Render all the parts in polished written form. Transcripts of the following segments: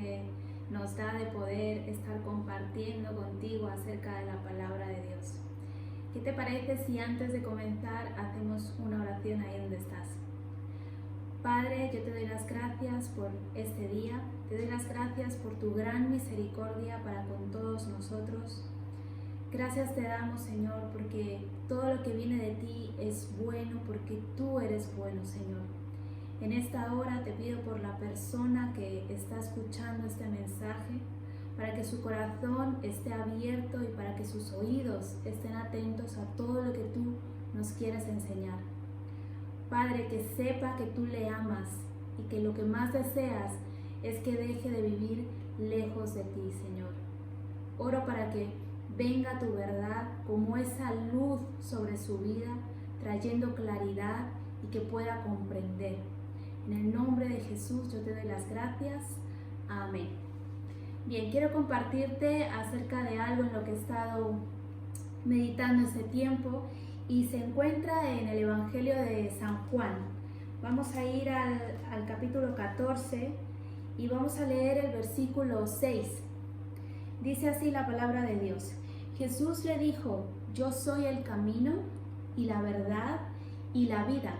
que nos da de poder estar compartiendo contigo acerca de la palabra de Dios. ¿Qué te parece si antes de comenzar hacemos una oración ahí donde estás? Padre, yo te doy las gracias por este día, te doy las gracias por tu gran misericordia para con todos nosotros. Gracias te damos, Señor, porque todo lo que viene de ti es bueno, porque tú eres bueno, Señor. En esta hora te pido por la persona que está escuchando este mensaje, para que su corazón esté abierto y para que sus oídos estén atentos a todo lo que tú nos quieres enseñar. Padre, que sepa que tú le amas y que lo que más deseas es que deje de vivir lejos de ti, Señor. Oro para que venga tu verdad como esa luz sobre su vida, trayendo claridad y que pueda comprender. En el nombre de Jesús yo te doy las gracias. Amén. Bien, quiero compartirte acerca de algo en lo que he estado meditando este tiempo y se encuentra en el Evangelio de San Juan. Vamos a ir al capítulo 14 y vamos a leer el versículo 6. Dice así la palabra de Dios. Jesús le dijo: yo soy el camino y la verdad y la vida.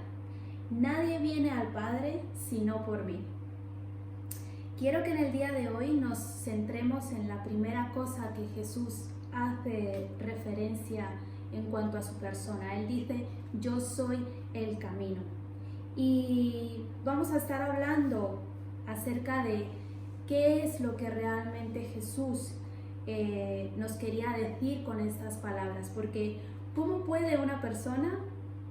Nadie viene al Padre sino por mí. Quiero que en el día de hoy nos centremos en la primera cosa que Jesús hace referencia en cuanto a su persona. Él dice: yo soy el camino. Y vamos a estar hablando acerca de qué es lo que realmente Jesús nos quería decir con estas palabras. Porque ¿cómo puede una persona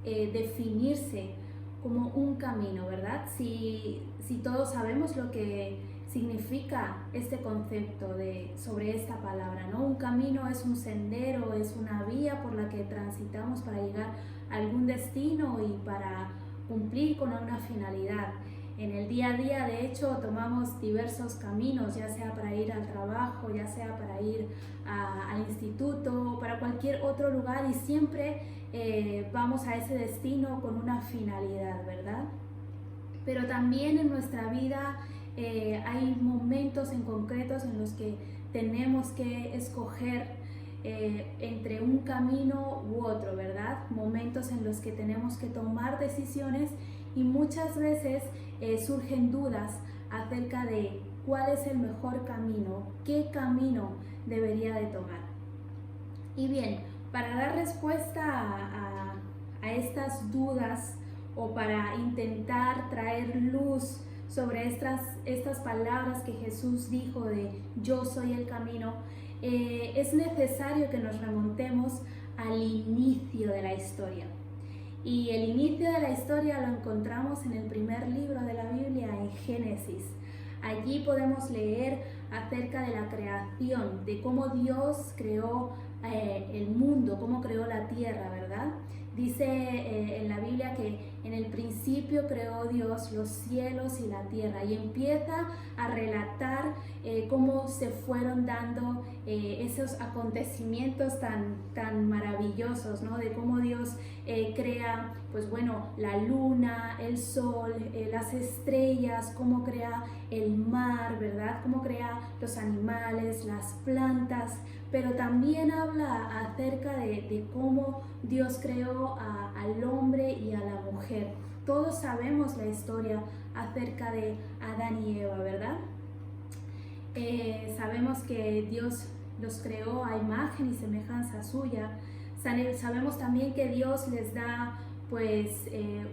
definirse como un camino, verdad? Si todos sabemos lo que significa este concepto sobre esta palabra, ¿no? Un camino es un sendero, es una vía por la que transitamos para llegar a algún destino y para cumplir con una finalidad. En el día a día, de hecho, tomamos diversos caminos, ya sea para ir al trabajo, ya sea para ir al instituto, para cualquier otro lugar, y siempre vamos a ese destino con una finalidad, ¿verdad? Pero también en nuestra vida hay momentos en concretos en los que tenemos que escoger entre un camino u otro, ¿verdad? Momentos en los que tenemos que tomar decisiones y muchas veces surgen dudas acerca de cuál es el mejor camino, qué camino debería de tomar. Y bien, para dar respuesta a estas dudas o para intentar traer luz sobre estas palabras que Jesús dijo de yo soy el camino, es necesario que nos remontemos al inicio de la historia. Y el inicio de la historia lo encontramos en el primer libro de la Biblia, en Génesis. Allí podemos leer acerca de la creación, de cómo Dios creó el mundo, cómo creó la tierra, ¿verdad? Dice en la Biblia que en el principio creó Dios los cielos y la tierra, y empieza a relatar cómo se fueron dando esos acontecimientos tan maravillosos, ¿no? De cómo Dios crea, pues bueno, la luna, el sol, las estrellas, cómo crea el mar, ¿verdad? Cómo crea los animales, las plantas, pero también habla acerca de cómo Dios creó al hombre y a la mujer. Todos sabemos la historia acerca de Adán y Eva, ¿verdad? Sabemos que Dios los creó a imagen y semejanza suya. Sabemos también que Dios les da pues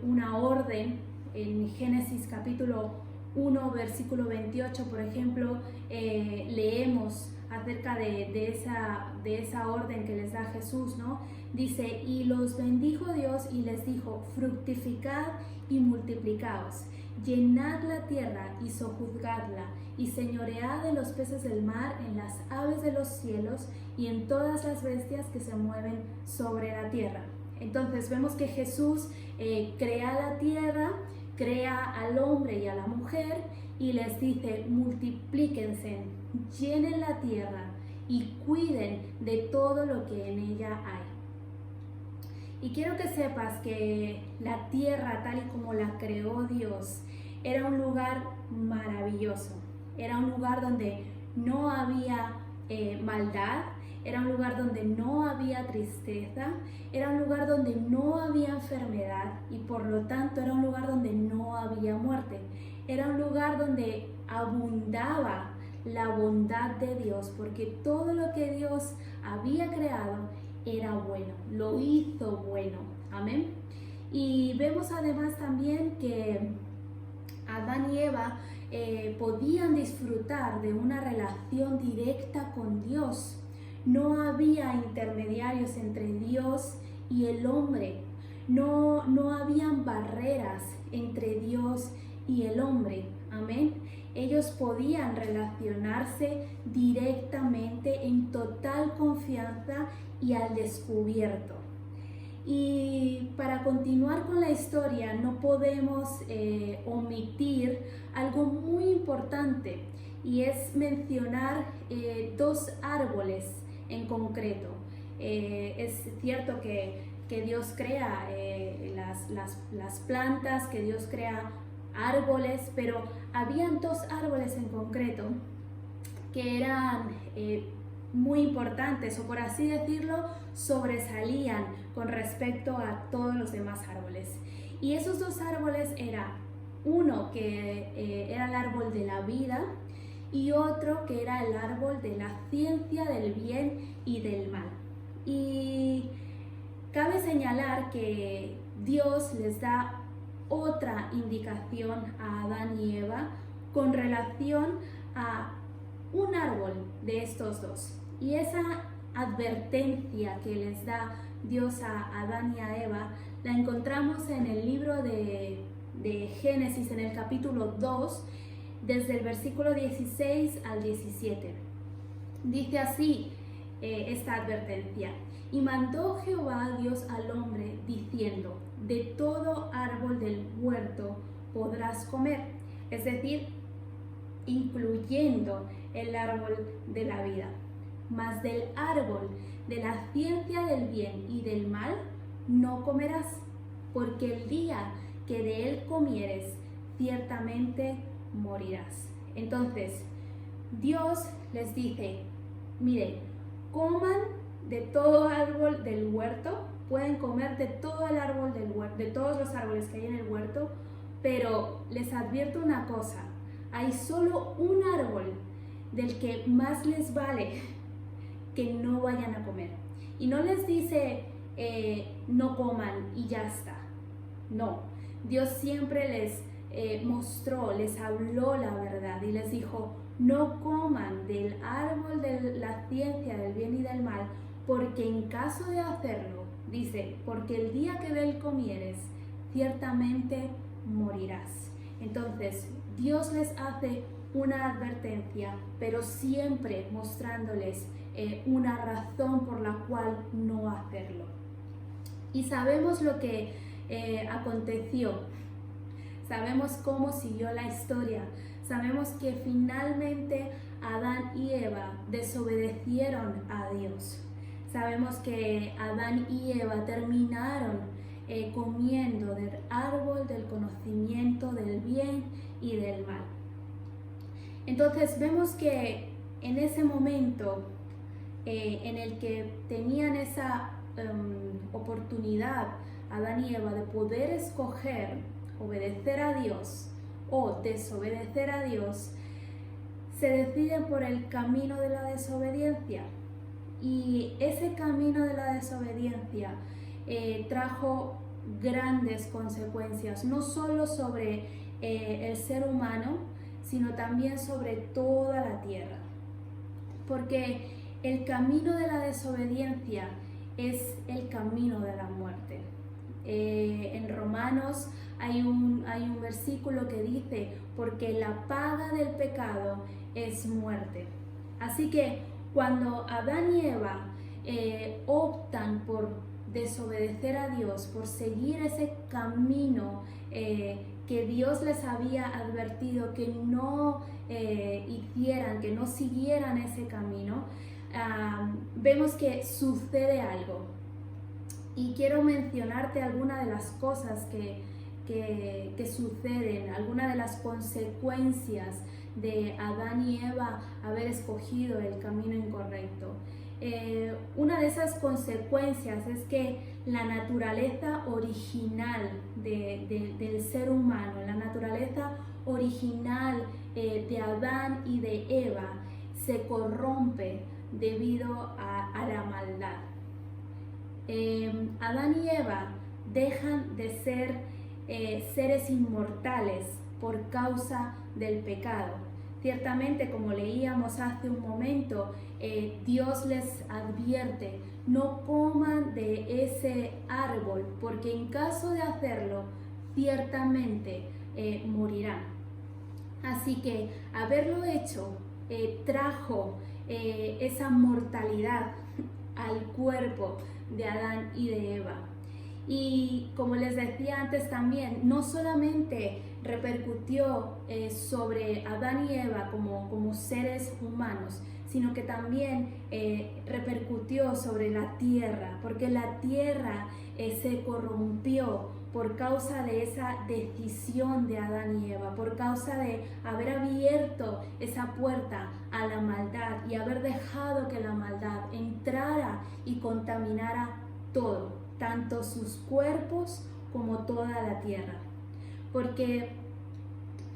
una orden. En Génesis capítulo 1, versículo 28, por ejemplo, leemos acerca de esa orden que les da Jesús, ¿no? Dice: y los bendijo Dios y les dijo: fructificad y multiplicaos, llenad la tierra y sojuzgadla, y señoread en los peces del mar, en las aves de los cielos y en todas las bestias que se mueven sobre la tierra. Entonces vemos que Jesús crea la tierra, crea al hombre y a la mujer y les dice: multiplíquense, llenen la tierra y cuiden de todo lo que en ella hay. Y quiero que sepas que la tierra, tal y como la creó Dios, era un lugar maravilloso. era un lugar donde no había maldad, era un lugar donde no había tristeza, era un lugar donde no había enfermedad y por lo tanto era un lugar donde no había muerte. Era un lugar donde abundaba la bondad de Dios, porque todo lo que Dios había creado era bueno, lo hizo bueno. Amén. Y vemos además también que Adán y Eva podían disfrutar de una relación directa con Dios. No había intermediarios entre Dios y el hombre. No habían barreras entre Dios y el hombre. Amén. Ellos podían relacionarse directamente en total confianza y al descubierto. Y para continuar con la historia no podemos omitir algo muy importante, y es mencionar dos árboles en concreto. Es cierto que Dios crea las plantas, que Dios crea árboles, pero habían dos árboles en concreto que eran muy importantes, o por así decirlo, sobresalían con respecto a todos los demás árboles. Y esos dos árboles era uno que era el árbol de la vida y otro que era el árbol de la ciencia del bien y del mal. Y cabe señalar que Dios les da otra indicación a Adán y Eva con relación a un árbol de estos dos. Y esa advertencia que les da Dios a Adán y a Eva la encontramos en el libro de Génesis, en el capítulo 2, desde el versículo 16 al 17. Dice así esta advertencia: y mandó Jehová Dios al hombre diciendo: de todo árbol del huerto podrás comer, es decir, incluyendo el árbol de la vida, mas del árbol de la ciencia del bien y del mal no comerás, porque el día que de él comieres, ciertamente morirás. Entonces, Dios les dice: miren, coman de todo árbol del huerto, pueden comer de todo el árbol del huerto, de todos los árboles que hay en el huerto, pero les advierto una cosa: hay solo un árbol del que más les vale que no vayan a comer. Y no les dice no coman y ya está. No, Dios siempre les mostró, les habló la verdad y les dijo: no coman del árbol de la ciencia del bien y del mal, porque en caso de hacerlo, dice, porque el día que de él comieres, ciertamente morirás. Entonces, Dios les hace una advertencia, pero siempre mostrándoles una razón por la cual no hacerlo. Y sabemos lo que aconteció, sabemos cómo siguió la historia, sabemos que finalmente Adán y Eva desobedecieron a Dios. Sabemos que Adán y Eva terminaron comiendo del árbol del conocimiento del bien y del mal. Entonces vemos que en ese momento en el que tenían esa oportunidad Adán y Eva de poder escoger obedecer a Dios o desobedecer a Dios, se deciden por el camino de la desobediencia. Y ese camino de la desobediencia trajo grandes consecuencias, no solo sobre el ser humano, sino también sobre toda la tierra. Porque el camino de la desobediencia es el camino de la muerte. En Romanos hay un versículo que dice: porque la paga del pecado es muerte. Así que cuando Adán y Eva optan por desobedecer a Dios, por seguir ese camino que Dios les había advertido que no hicieran, que no siguieran ese camino, vemos que sucede algo. Y quiero mencionarte algunas de las cosas que suceden, algunas de las consecuencias de Adán y Eva haber escogido el camino incorrecto. Una de esas consecuencias es que la naturaleza original del ser humano, la naturaleza original de Adán y de Eva se corrompe debido a la maldad. Adán y Eva dejan de ser seres inmortales por causa del pecado. Ciertamente, como leíamos hace un momento, Dios les advierte: no coman de ese árbol, porque en caso de hacerlo, ciertamente morirán. Así que haberlo hecho trajo esa mortalidad al cuerpo de Adán y de Eva. Y como les decía antes también, no solamente repercutió sobre Adán y Eva como seres humanos, sino que también repercutió sobre la tierra, porque la tierra se corrompió por causa de esa decisión de Adán y Eva, por causa de haber abierto esa puerta a la maldad y haber dejado que la maldad entrara y contaminara todo, tanto sus cuerpos como toda la tierra. Porque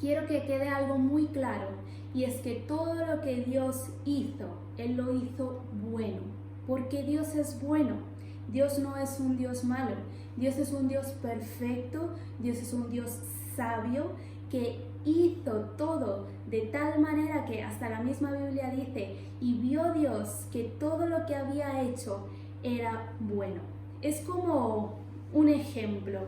quiero que quede algo muy claro, y es que todo lo que Dios hizo, Él lo hizo bueno, porque Dios es bueno. Dios no es un Dios malo, Dios es un Dios perfecto, Dios es un Dios sabio que hizo todo de tal manera que hasta la misma Biblia dice: y vio Dios que todo lo que había hecho era bueno. Es como un ejemplo.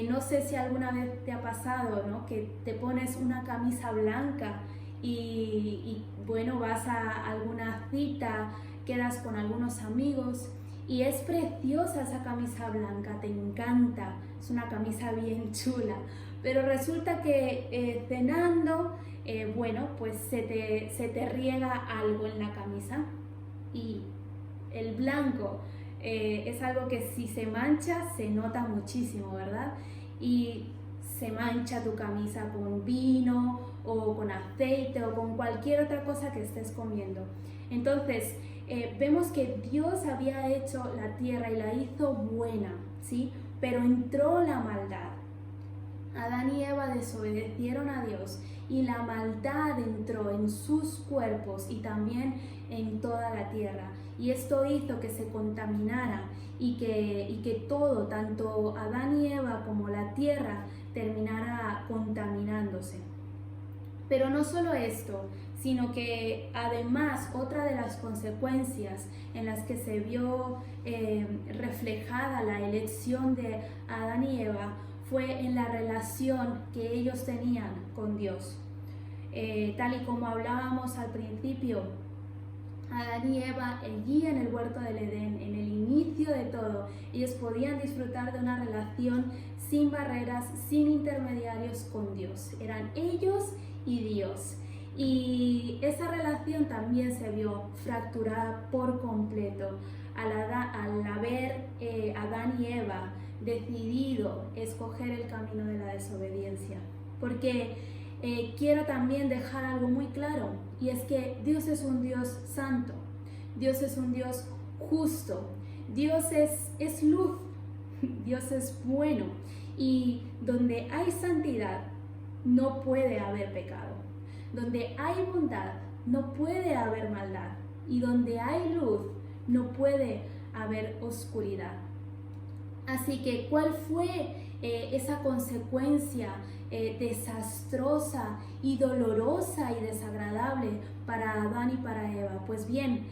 No sé si alguna vez te ha pasado, ¿no?, que te pones una camisa blanca y bueno, vas a alguna cita, quedas con algunos amigos y es preciosa esa camisa blanca, te encanta, es una camisa bien chula, pero resulta que cenando, bueno, pues se te riega algo en la camisa, y el blanco es algo que si se mancha se nota muchísimo, ¿verdad? Y se mancha tu camisa con vino o con aceite o con cualquier otra cosa que estés comiendo. Entonces, vemos que Dios había hecho la tierra y la hizo buena, ¿sí? Pero entró la maldad. Adán y Eva desobedecieron a Dios y la maldad entró en sus cuerpos y también en toda la tierra. Y esto hizo que se contaminara y que todo, tanto Adán y Eva como la tierra, terminara contaminándose. Pero no solo esto, sino que además otra de las consecuencias en las que se vio reflejada la elección de Adán y Eva fue en la relación que ellos tenían con Dios. Tal y como hablábamos al principio, Adán y Eva, allí en el huerto del Edén, en el inicio de todo, ellos podían disfrutar de una relación sin barreras, sin intermediarios con Dios. Eran ellos y Dios. Y esa relación también se vio fracturada por completo al haber Adán y Eva decidido escoger el camino de la desobediencia. Porque quiero también dejar algo muy claro, y es que Dios es un Dios santo, Dios es un Dios justo, Dios es luz, Dios es bueno, y donde hay santidad no puede haber pecado, donde hay bondad no puede haber maldad, y donde hay luz no puede haber oscuridad. Así que, ¿cuál fue esa consecuencia desastrosa y dolorosa y desagradable para Adán y para Eva? Pues bien,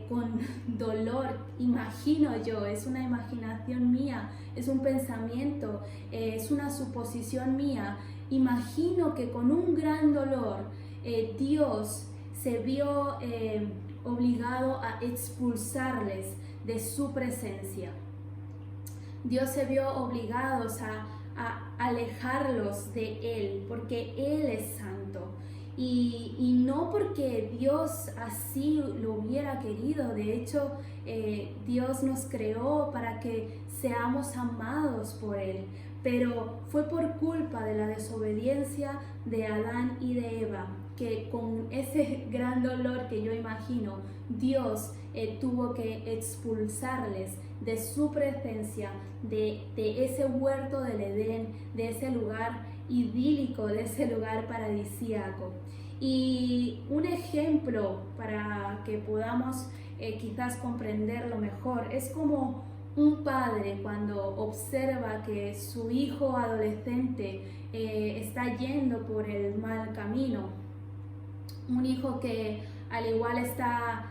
con dolor, imagino yo, es una imaginación mía, es un pensamiento, es una suposición mía, imagino que con un gran dolor Dios se vio obligado a expulsarles de su presencia. Dios se vio obligado a alejarlos de Él, porque Él es santo. Y no porque Dios así lo hubiera querido. De hecho, Dios nos creó para que seamos amados por Él. Pero fue por culpa de la desobediencia de Adán y de Eva que con ese gran dolor que yo imagino, Dios tuvo que expulsarles de su presencia, de ese huerto del Edén, de ese lugar idílico, de ese lugar paradisíaco. Y un ejemplo para que podamos quizás comprenderlo mejor es como un padre cuando observa que su hijo adolescente está yendo por el mal camino. Un hijo que al igual está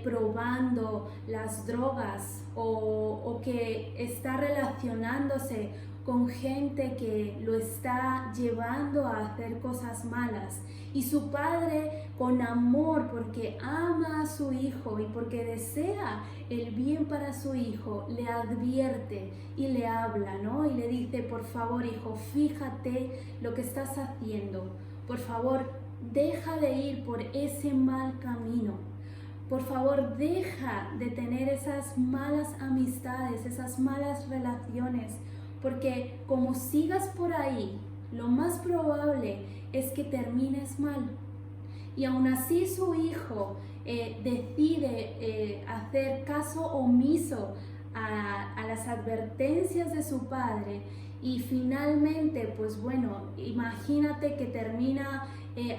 probando las drogas o que está relacionándose con gente que lo está llevando a hacer cosas malas. Y su padre, con amor, porque ama a su hijo y porque desea el bien para su hijo, le advierte y le habla, ¿no? Y le dice, por favor, hijo, fíjate lo que estás haciendo. Por favor, deja de ir por ese mal camino. Por favor, deja de tener esas malas amistades, esas malas relaciones, porque como sigas por ahí, lo más probable es que termines mal. Y aún así su hijo decide hacer caso omiso a las advertencias de su padre y finalmente, pues bueno, imagínate que termina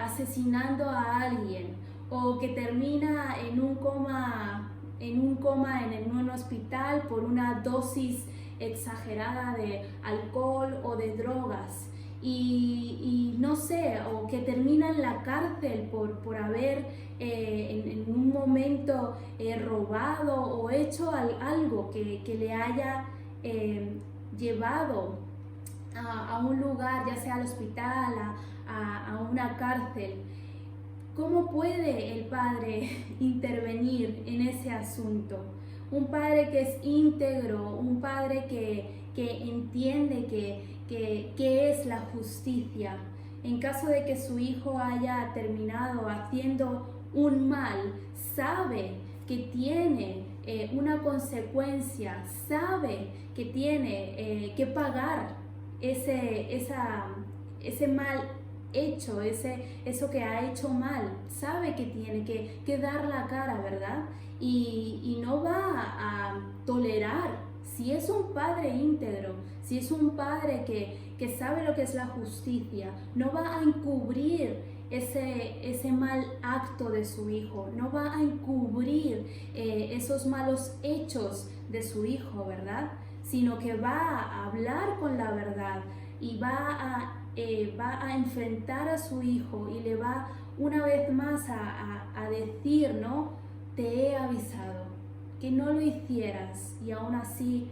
asesinando a alguien o que termina en un coma en un hospital por una dosis exagerada de alcohol o de drogas y no sé, o que termina en la cárcel por haber en un momento robado o hecho algo que le haya llevado a un lugar, ya sea al hospital, a una cárcel. ¿Cómo puede el padre intervenir en ese asunto? Un padre que es íntegro, un padre que entiende que es la justicia. En caso de que su hijo haya terminado haciendo un mal, sabe que tiene una consecuencia, sabe que tiene que pagar ese mal hecho, eso que ha hecho mal, sabe que tiene que dar la cara, ¿verdad? Y no va a tolerar, si es un padre íntegro, si es un padre que sabe lo que es la justicia, no va a encubrir ese mal acto de su hijo, no va a encubrir esos malos hechos de su hijo, ¿verdad? Sino que va a hablar con la verdad y va a enfrentar a su hijo y le va una vez más a decir, ¿no? Te he avisado que no lo hicieras y aún así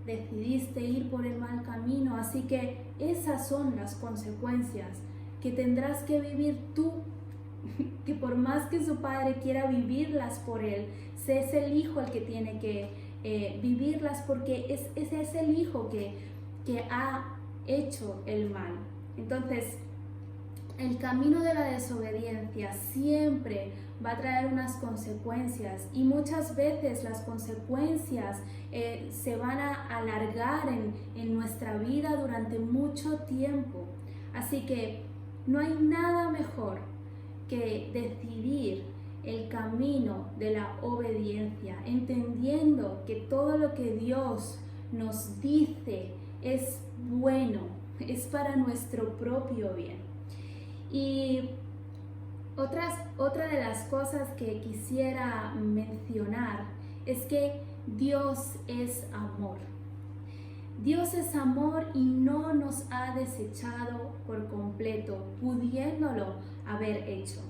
decidiste ir por el mal camino, así que esas son las consecuencias que tendrás que vivir tú, que por más que su padre quiera vivirlas por él, es el hijo el que tiene que vivirlas porque ese es el hijo que ha hecho el mal. Entonces, el camino de la desobediencia siempre va a traer unas consecuencias y muchas veces las consecuencias se van a alargar en nuestra vida durante mucho tiempo. Así que no hay nada mejor que decidir el camino de la obediencia, entendiendo que todo lo que Dios nos dice es bueno, es para nuestro propio bien. Y otra de las cosas que quisiera mencionar es que Dios es amor. Dios es amor y no nos ha desechado por completo, pudiéndolo haber hecho.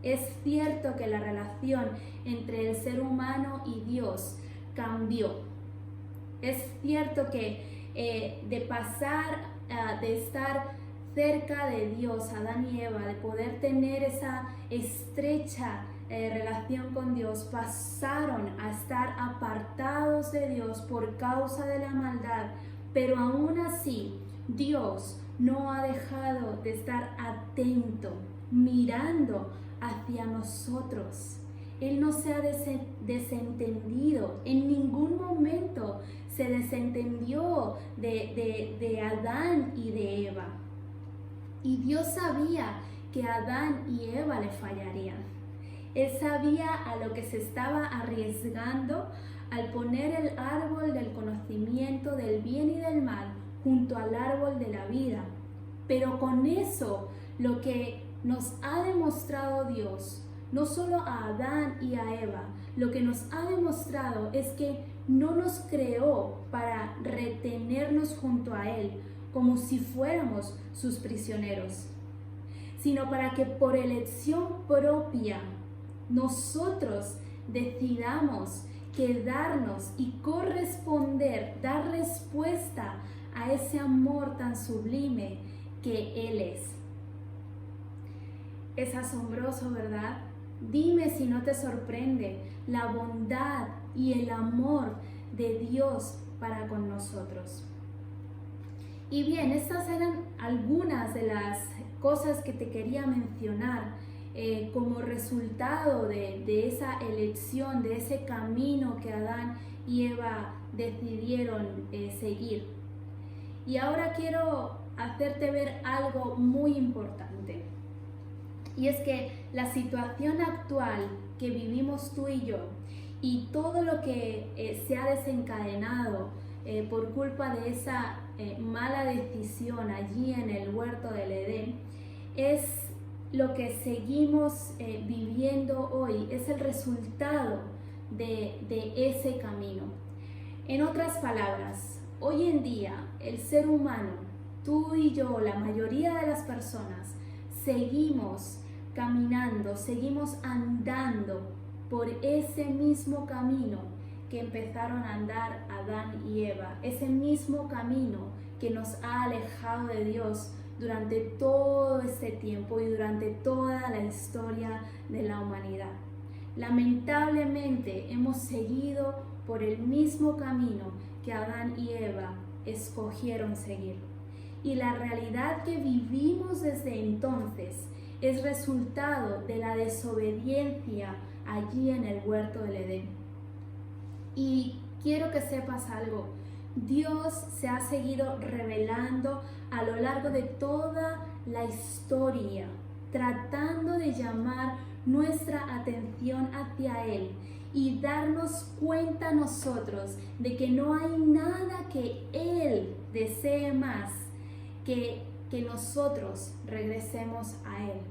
Es cierto que la relación entre el ser humano y Dios cambió. Es cierto que de pasar de estar cerca de Dios, Adán y Eva, de poder tener esa estrecha relación con Dios, pasaron a estar apartados de Dios por causa de la maldad, pero aún así Dios no ha dejado de estar atento, mirando hacia nosotros. Él no se ha desentendido, en ningún momento se desentendió de Adán y de Eva. Y Dios sabía que Adán y Eva le fallarían. Él sabía a lo que se estaba arriesgando al poner el árbol del conocimiento del bien y del mal junto al árbol de la vida. Pero con eso, lo que nos ha demostrado Dios, no solo a Adán y a Eva, lo que nos ha demostrado es que no nos creó para retenernos junto a Él como si fuéramos sus prisioneros, sino para que por elección propia nosotros decidamos quedarnos y corresponder, dar respuesta a ese amor tan sublime que Él es. Es asombroso, ¿verdad? Dime si no te sorprende la bondad y el amor de Dios para con nosotros. Y bien, estas eran algunas de las cosas que te quería mencionar como resultado de esa elección, de ese camino que Adán y Eva decidieron seguir. Y ahora quiero hacerte ver algo muy importante. Y es que la situación actual que vivimos tú y yo y todo lo que se ha desencadenado por culpa de esa mala decisión allí en el huerto del Edén es lo que seguimos viviendo hoy, es el resultado de ese camino. En otras palabras, hoy en día el ser humano, tú y yo, la mayoría de las personas, seguimos caminando, seguimos andando por ese mismo camino que empezaron a andar Adán y Eva, ese mismo camino que nos ha alejado de Dios durante todo este tiempo y durante toda la historia de la humanidad. Lamentablemente hemos seguido por el mismo camino que Adán y Eva escogieron seguir. Y la realidad que vivimos desde entonces es resultado de la desobediencia allí en el huerto del Edén. Y quiero que sepas algo, Dios se ha seguido revelando a lo largo de toda la historia, tratando de llamar nuestra atención hacia Él y darnos cuenta a nosotros de que no hay nada que Él desee más que nosotros regresemos a Él.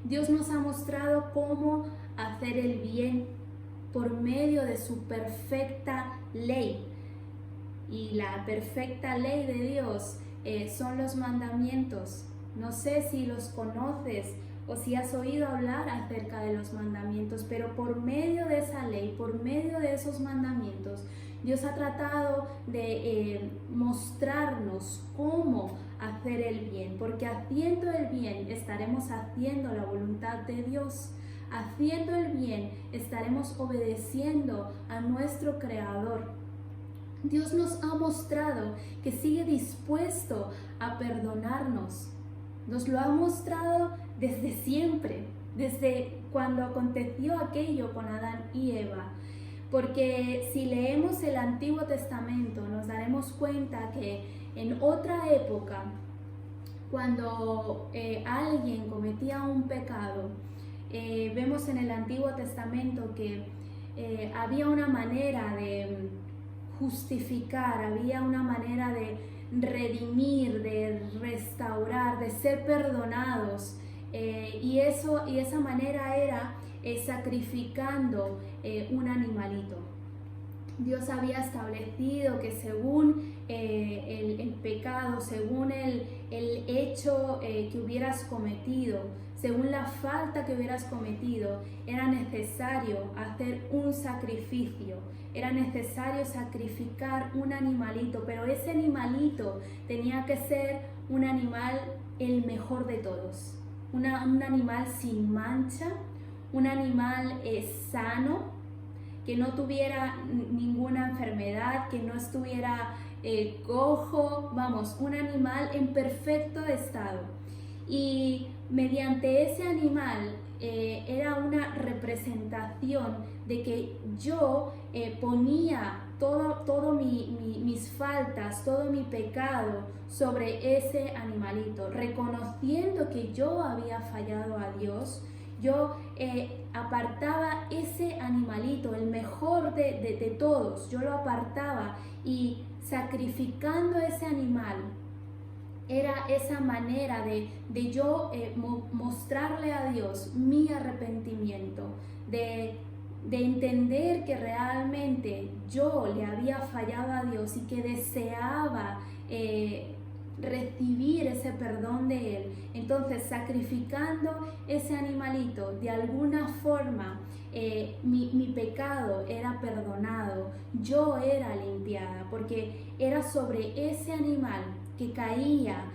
Dios nos ha mostrado cómo hacer el bien por medio de su perfecta ley. Y la perfecta ley de Dios son los mandamientos. No sé si los conoces o si has oído hablar acerca de los mandamientos, pero por medio de esa ley, por medio de esos mandamientos, Dios ha tratado de mostrarnos cómo hacer el bien, porque haciendo el bien estaremos haciendo la voluntad de Dios. Haciendo el bien estaremos obedeciendo a nuestro Creador. Dios nos ha mostrado que sigue dispuesto a perdonarnos. Nos lo ha mostrado desde siempre, desde cuando aconteció aquello con Adán y Eva. Porque si leemos el Antiguo Testamento nos daremos cuenta que en otra época, cuando alguien cometía un pecado, vemos en el Antiguo Testamento que había una manera de justificar, había una manera de redimir, de restaurar, de ser perdonados, y esa manera era sacrificando un animalito. Dios había establecido que según el pecado, según el hecho que hubieras cometido, según la falta que hubieras cometido, era necesario hacer un sacrificio, era necesario sacrificar un animalito, pero ese animalito tenía que ser un animal el mejor de todos, un animal sin mancha, un animal sano, que no tuviera ninguna enfermedad, que no estuviera cojo, vamos, un animal en perfecto estado. Y mediante ese animal era una representación preocupación de que yo ponía todo mis faltas, todo mi pecado sobre ese animalito, reconociendo que yo había fallado a Dios. Yo apartaba ese animalito, el mejor de todos, yo lo apartaba, y sacrificando ese animal era esa manera de yo mostrarle a Dios mi arrepentimiento, de entender que realmente yo le había fallado a Dios y que deseaba recibir ese perdón de Él. Entonces, sacrificando ese animalito, de alguna forma mi pecado era perdonado, yo era limpiada, porque era sobre ese animal que caía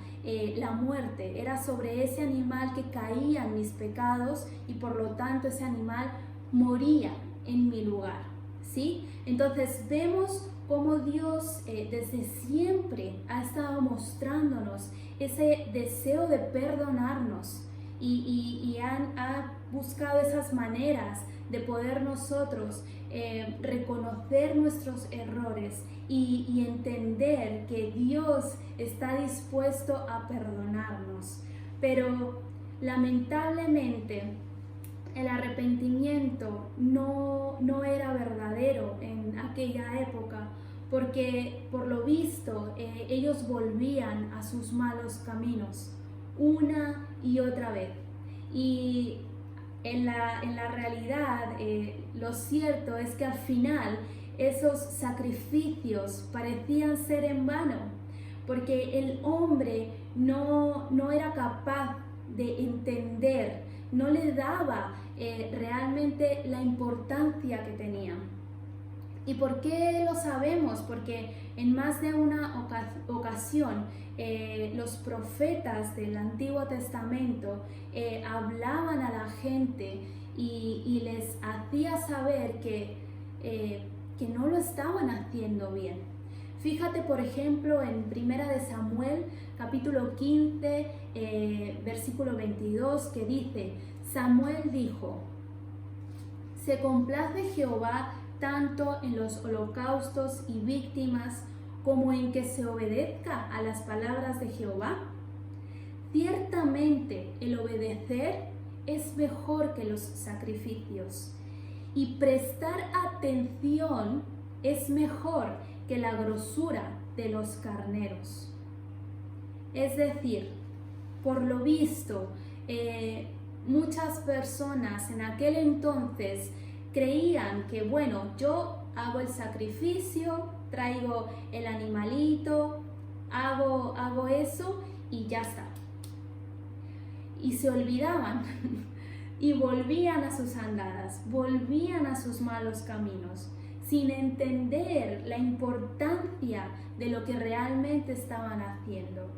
la muerte, era sobre ese animal que caían mis pecados, y por lo tanto ese animal moría en mi lugar, ¿sí? Entonces vemos cómo Dios desde siempre ha estado mostrándonos ese deseo de perdonarnos, y ha buscado esas maneras de poder nosotros reconocer nuestros errores y entender que Dios está dispuesto a perdonarnos. Pero lamentablemente el arrepentimiento no era verdadero en aquella época, porque por lo visto ellos volvían a sus malos caminos una y otra vez. Y en la realidad, lo cierto es que al final esos sacrificios parecían ser en vano, porque el hombre no era capaz de entender, no le daba realmente la importancia que tenía. ¿Y por qué lo sabemos? Porque en más de una ocasión los profetas del Antiguo Testamento hablaban a la gente y les hacía saber que no lo estaban haciendo bien. Fíjate, por ejemplo, en Primera de Samuel, capítulo 15, versículo 22, que dice: Samuel dijo: «Se complace Jehová tanto en los holocaustos y víctimas como en que se obedezca a las palabras de Jehová. Ciertamente el obedecer es mejor que los sacrificios, y prestar atención es mejor que la grosura de los carneros». Es decir, por lo visto, muchas personas en aquel entonces creían que, bueno, yo hago el sacrificio, traigo el animalito, hago eso y ya está. Y se olvidaban y volvían a sus andadas, volvían a sus malos caminos, sin entender la importancia de lo que realmente estaban haciendo.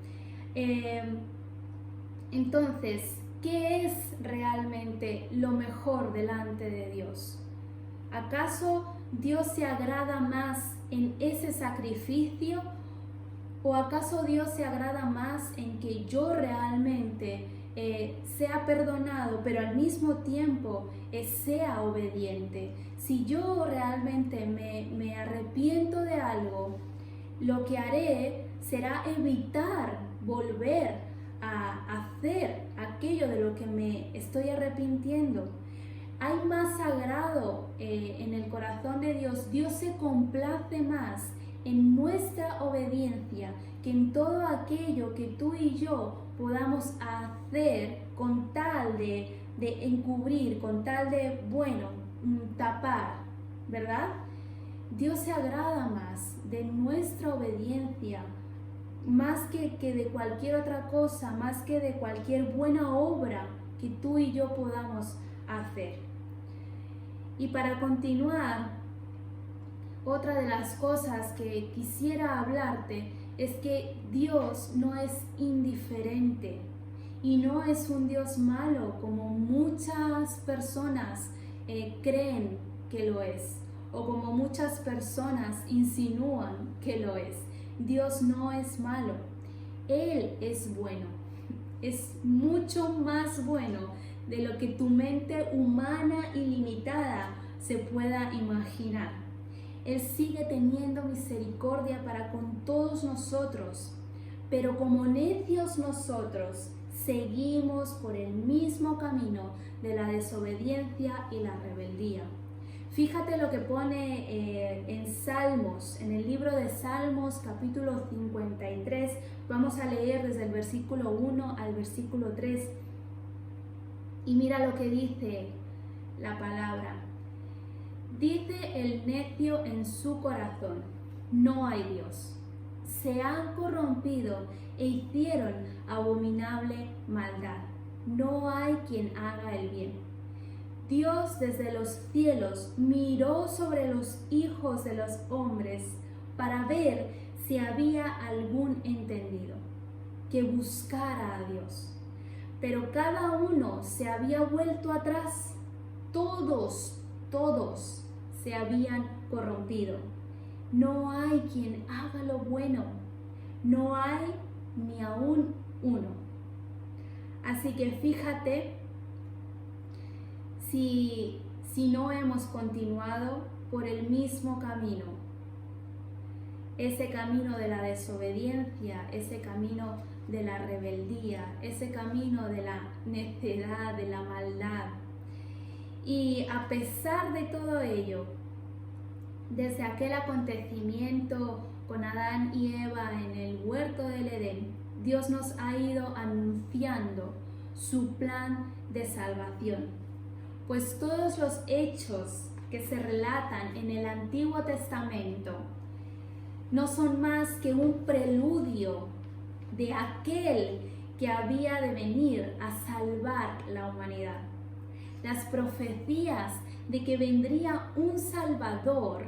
Entonces, ¿qué es realmente lo mejor delante de Dios? ¿Acaso Dios se agrada más en ese sacrificio? ¿O acaso Dios se agrada más en que yo realmente sea perdonado, pero al mismo tiempo sea obediente? Si yo realmente me arrepiento de algo, lo que haré será evitar volver a hacer aquello de lo que me estoy arrepintiendo. Hay más sagrado en el corazón de Dios. Dios se complace más en nuestra obediencia que en todo aquello que tú y yo podamos hacer con tal de encubrir, con tal de, tapar, ¿verdad? Dios se agrada más de nuestra obediencia, más que de cualquier otra cosa, más que de cualquier buena obra que tú y yo podamos hacer. Y para continuar, otra de las cosas que quisiera hablarte es que Dios no es indiferente y no es un Dios malo como muchas personas creen que lo es, o como muchas personas insinúan que lo es. Dios no es malo, Él es bueno, es mucho más bueno de lo que tu mente humana y limitada se pueda imaginar. Él sigue teniendo misericordia para con todos nosotros, pero como necios nosotros seguimos por el mismo camino de la desobediencia y la rebeldía. Fíjate lo que pone en Salmos, en el libro de Salmos capítulo 53. Vamos a leer desde el versículo 1 al versículo 3. Y mira lo que dice la palabra. Dice el necio en su corazón, no hay Dios. Se han corrompido e hicieron abominable maldad. No hay quien haga el bien. Dios desde los cielos miró sobre los hijos de los hombres para ver si había algún entendido que buscara a Dios. Pero cada uno se había vuelto atrás. Todos se habían corrompido. No hay quien haga lo bueno. No hay ni aún uno. Así que fíjate si no hemos continuado por el mismo camino, ese camino de la desobediencia, ese camino de la rebeldía, ese camino de la necedad, de la maldad. Y a pesar de todo ello, desde aquel acontecimiento con Adán y Eva en el huerto del Edén, Dios nos ha ido anunciando su plan de salvación. Pues todos los hechos que se relatan en el Antiguo Testamento no son más que un preludio de aquel que había de venir a salvar la humanidad. Las profecías de que vendría un Salvador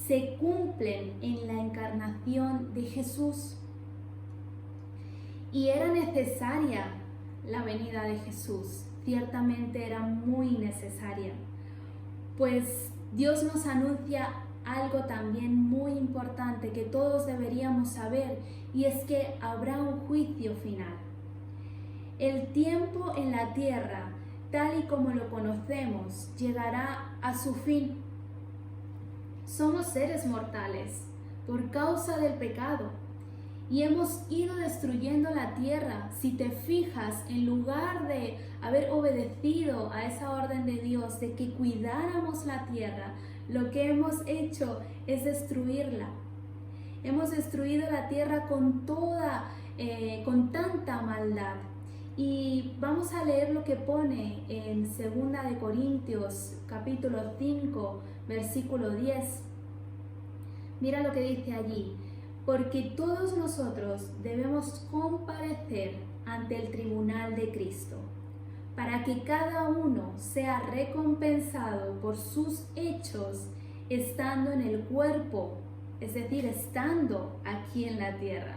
se cumplen en la encarnación de Jesús. Y era necesaria la venida de Jesús. Ciertamente era muy necesaria, pues Dios nos anuncia algo también muy importante que todos deberíamos saber, y es que habrá un juicio final. El tiempo en la tierra, tal y como lo conocemos, llegará a su fin. Somos seres mortales por causa del pecado. Y hemos ido destruyendo la tierra. Si te fijas, en lugar de haber obedecido a esa orden de Dios de que cuidáramos la tierra, lo que hemos hecho es destruirla. Hemos destruido la tierra con tanta maldad. Y vamos a leer lo que pone en 2 de Corintios capítulo 5, versículo 10. Mira lo que dice allí. Porque todos nosotros debemos comparecer ante el tribunal de Cristo, para que cada uno sea recompensado por sus hechos estando en el cuerpo, es decir, estando aquí en la tierra,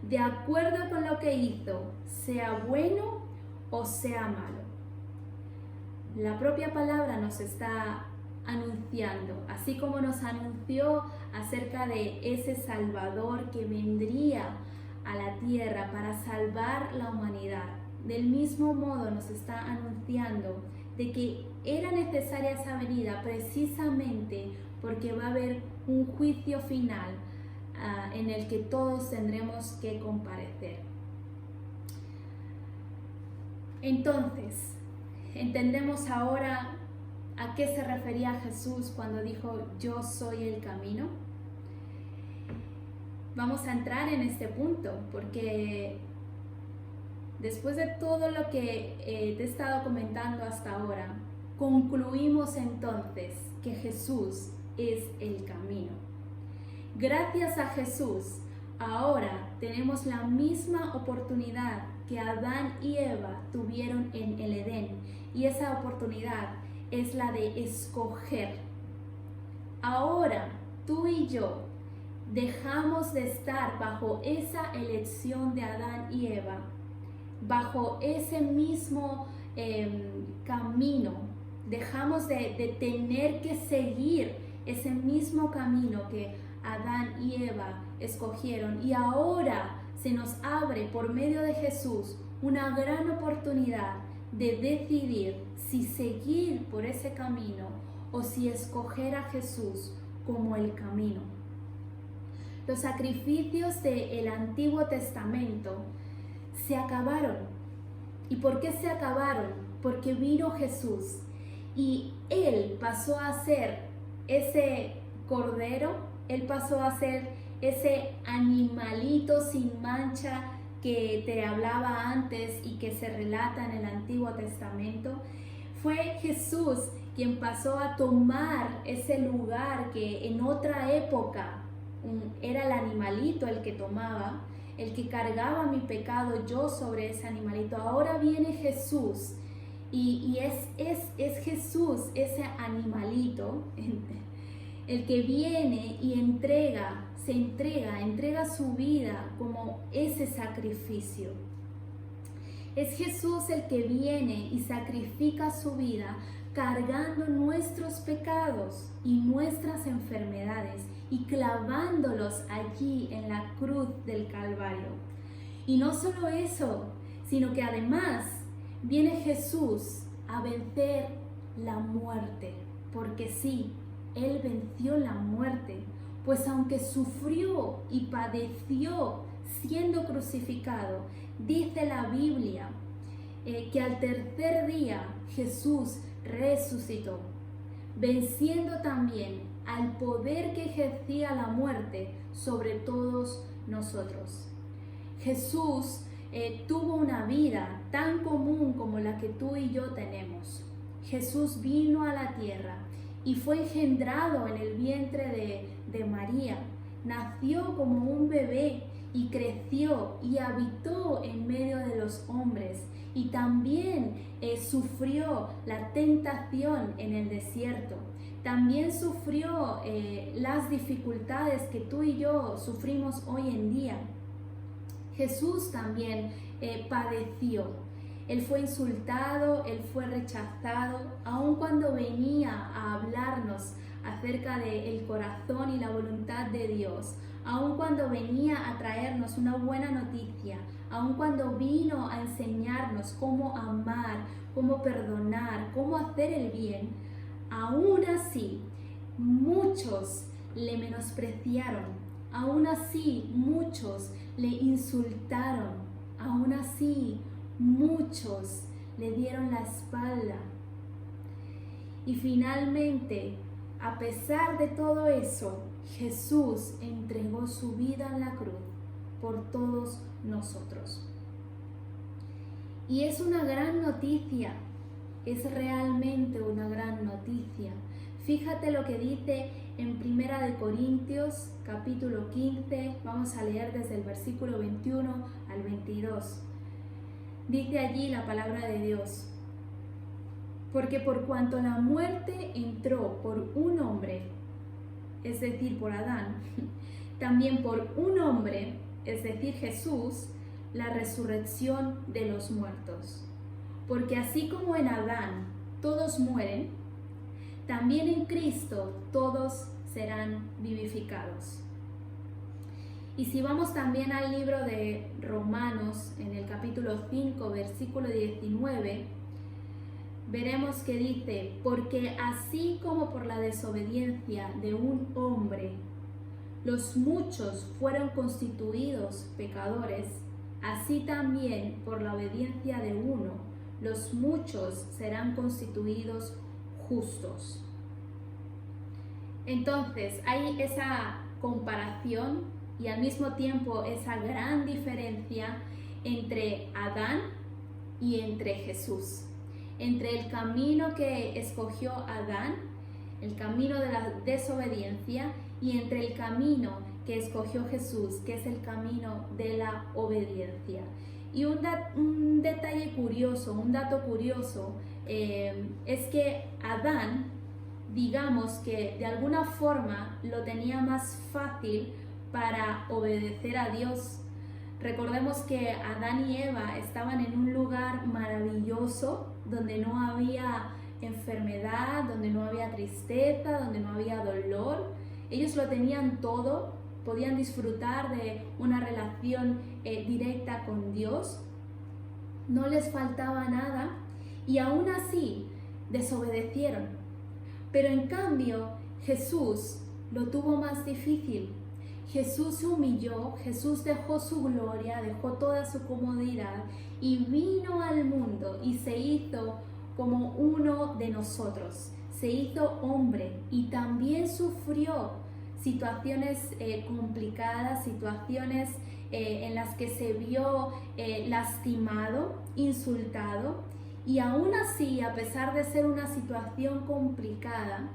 de acuerdo con lo que hizo, sea bueno o sea malo. La propia palabra nos está anunciando, así como nos anunció acerca de ese Salvador que vendría a la tierra para salvar la humanidad. Del mismo modo nos está anunciando de que era necesaria esa venida precisamente porque va a haber un juicio final en el que todos tendremos que comparecer. Entonces, entendemos ahora ¿a qué se refería Jesús cuando dijo yo soy el camino? Vamos a entrar en este punto porque después de todo lo que te he estado comentando hasta ahora, concluimos entonces que Jesús es el camino. Gracias a Jesús, ahora tenemos la misma oportunidad que Adán y Eva tuvieron en el Edén, y esa oportunidad es la de escoger. Ahora tú y yo dejamos de estar bajo esa elección de Adán y Eva, bajo ese mismo camino. Dejamos de tener que seguir ese mismo camino que Adán y Eva escogieron, y ahora se nos abre por medio de Jesús una gran oportunidad de decidir si seguir por ese camino o si escoger a Jesús como el camino. Los sacrificios del Antiguo Testamento se acabaron. ¿Y por qué se acabaron? Porque vino Jesús y Él pasó a ser ese cordero, Él pasó a ser ese animalito sin mancha que te hablaba antes y que se relata en el Antiguo Testamento. Fue Jesús quien pasó a tomar ese lugar que en otra época era el animalito el que tomaba, el que cargaba mi pecado yo sobre ese animalito. Ahora viene Jesús y es Jesús, ese animalito, el que viene y entrega su vida como ese sacrificio. Es Jesús el que viene y sacrifica su vida cargando nuestros pecados y nuestras enfermedades y clavándolos allí en la cruz del Calvario. Y no solo eso, sino que además viene Jesús a vencer la muerte, porque sí, Él venció la muerte, pues aunque sufrió y padeció siendo crucificado, dice la Biblia que al tercer día Jesús resucitó, venciendo también al poder que ejercía la muerte sobre todos nosotros. Jesús tuvo una vida tan común como la que tú y yo tenemos. Jesús vino a la tierra y fue engendrado en el vientre de María. Nació como un bebé y creció y habitó en medio de los hombres. Y también sufrió la tentación en el desierto. También sufrió las dificultades que tú y yo sufrimos hoy en día. Jesús también padeció. Él fue insultado, Él fue rechazado, aun cuando venía a hablarnos acerca del corazón y la voluntad de Dios, aun cuando venía a traernos una buena noticia, aun cuando vino a enseñarnos cómo amar, cómo perdonar, cómo hacer el bien, aún así muchos le menospreciaron, aún así muchos le insultaron, aún así muchos le dieron la espalda. Y finalmente, a pesar de todo eso, Jesús entregó su vida en la cruz por todos nosotros. Y es una gran noticia, es realmente una gran noticia. Fíjate lo que dice en 1 Corintios capítulo 15, vamos a leer desde el versículo 21 al 22. Dice allí la palabra de Dios: porque por cuanto la muerte entró por un hombre, es decir, por Adán, también por un hombre, es decir, Jesús, la resurrección de los muertos. Porque así como en Adán todos mueren, también en Cristo todos serán vivificados. Y si vamos también al libro de Romanos, en el capítulo 5, versículo 19, veremos que dice: porque así como por la desobediencia de un hombre los muchos fueron constituidos pecadores, así también por la obediencia de uno los muchos serán constituidos justos. Entonces hay esa comparación y al mismo tiempo esa gran diferencia entre Adán y entre Jesús, entre el camino que escogió Adán, el camino de la desobediencia, y entre el camino que escogió Jesús, que es el camino de la obediencia. Y un detalle curioso, un dato curioso, es que Adán, digamos que de alguna forma lo tenía más fácil para obedecer a Dios. Recordemos que Adán y Eva estaban en un lugar maravilloso, donde no había enfermedad, donde no había tristeza, donde no había dolor. Ellos lo tenían todo, podían disfrutar de una relación directa con Dios, no les faltaba nada, y aún así desobedecieron. Pero en cambio, Jesús lo tuvo más difícil. Jesús se humilló, Jesús dejó su gloria, dejó toda su comodidad y vino al mundo y se hizo como uno de nosotros. Se hizo hombre y también sufrió situaciones complicadas, situaciones en las que se vio lastimado, insultado, y aún así, a pesar de ser una situación complicada,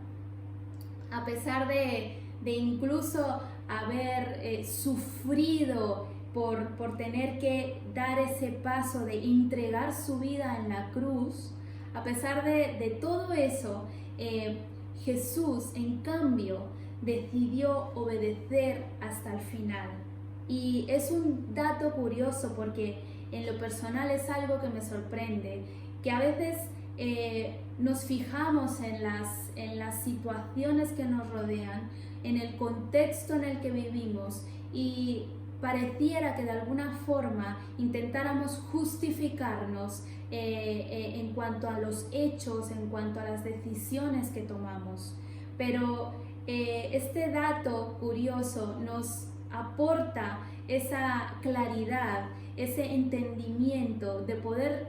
a pesar de incluso haber sufrido por tener que dar ese paso de entregar su vida en la cruz, a pesar de todo eso, Jesús, en cambio, decidió obedecer hasta el final. Y es un dato curioso porque en lo personal es algo que me sorprende, que a veces nos fijamos en las situaciones que nos rodean, en el contexto en el que vivimos, y pareciera que de alguna forma intentáramos justificarnos en cuanto a los hechos, en cuanto a las decisiones que tomamos. Pero este dato curioso nos aporta esa claridad, ese entendimiento de poder